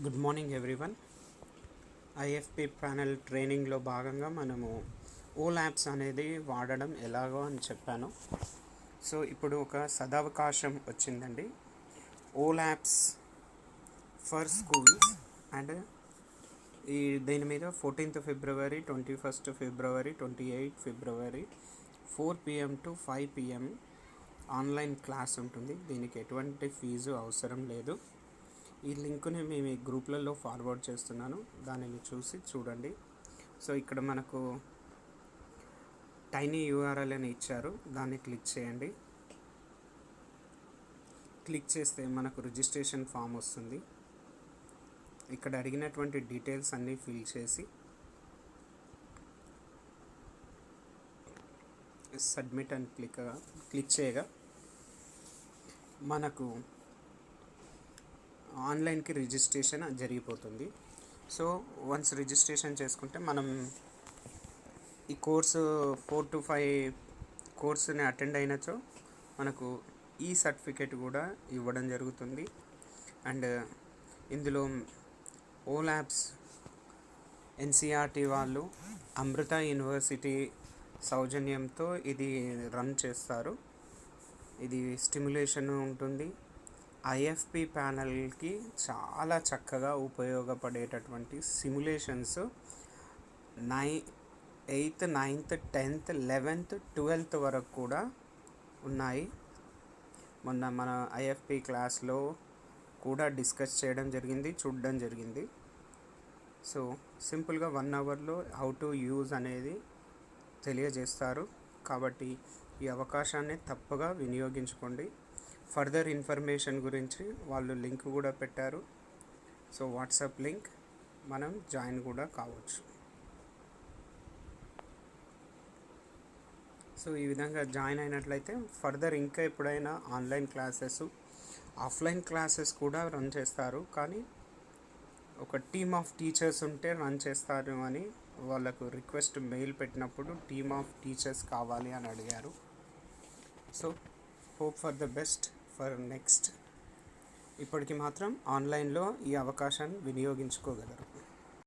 Good morning everyone. IFP panel ట్రైనింగ్లో భాగంగా మనము ఓలాప్స్ అనేది వాడడం ఎలాగో అని చెప్పాను. సో ఇప్పుడు ఒక సదవకాశం వచ్చిందండి. ఓలాప్స్ ఫర్ స్కూల్స్ అండ్ దీని మీద 14th February, 21st February, 28th February 4 PM to 5 PM online class ఉంటుంది. దీనికి ఎటువంటి ఫీజు అవసరం లేదు. ఈ లింక్ని మేము ఈ గ్రూప్లలో ఫార్వర్డ్ చేస్తున్నాను, దానిని చూడండి. సో ఇక్కడ మనకు టైనీ యూఆర్ఎల్ అని ఇచ్చారు, దాన్ని క్లిక్ చేయండి. క్లిక్ చేస్తే మనకు రిజిస్ట్రేషన్ ఫామ్ వస్తుంది. ఇక్కడ అడిగినటువంటి డీటెయిల్స్ అన్నీ ఫిల్ చేసి సబ్మిట్ అని క్లిక్ చేయగా మనకు ఆన్లైన్కి రిజిస్ట్రేషన్ జరిగిపోతుంది. సో వన్స్ రిజిస్ట్రేషన్ చేసుకుంటే మనం ఈ కోర్సు 4 to 5 కోర్సుని అటెండ్ అయినచో మనకు ఈ సర్టిఫికేట్ కూడా ఇవ్వడం జరుగుతుంది. అండ్ ఇందులో ఓలాప్స్ ఎన్సిఆర్టీ వాళ్ళు అమృత యూనివర్సిటీ సౌజన్యంతో ఇది రన్ చేస్తారు. ఇది స్టిమ్యులేషన్ ఉంటుంది. ఐఎఫ్పి ప్యానల్కి చాలా చక్కగా ఉపయోగపడేటటువంటి simulations 8th, 9th, 10th, 11th, 12th వరకు కూడా ఉన్నాయి. మొన్న మన ఐఎఫ్పి క్లాస్లో కూడా డిస్కస్ చేయడం జరిగింది, చూడడం జరిగింది. సో సింపుల్గా 1 అవర్లో హౌ టు యూజ్ అనేది తెలియజేస్తారు. కాబట్టి ఈ అవకాశాన్ని తప్పగా వినియోగించుకోండి. ఫర్దర్ ఇన్ఫర్మేషన్ గురించి వాళ్ళు లింక్ కూడా పెట్టారు. సో వాట్సాప్ లింక్, మనం జాయిన్ కూడా కావచ్చు. సో ఈ విధంగా జాయిన్ అయినట్లయితే ఫర్దర్ ఇంకా ఎప్పుడైనా ఆన్లైన్ క్లాసెస్, ఆఫ్లైన్ క్లాసెస్ కూడా రన్ చేస్తారు. కానీ ఒక టీమ్ ఆఫ్ టీచర్స్ ఉంటే రన్ చేస్తారు అని వాళ్ళకు రిక్వెస్ట్ మెయిల్ పెట్టినప్పుడు టీమ్ ఆఫ్ టీచర్స్ కావాలి అని అడిగారు. So hope for the best for next. ఇప్పటికి మాత్రం ఆన్లైన్లో ఈ అవకాశాన్ని వినియోగించుకోగలరు.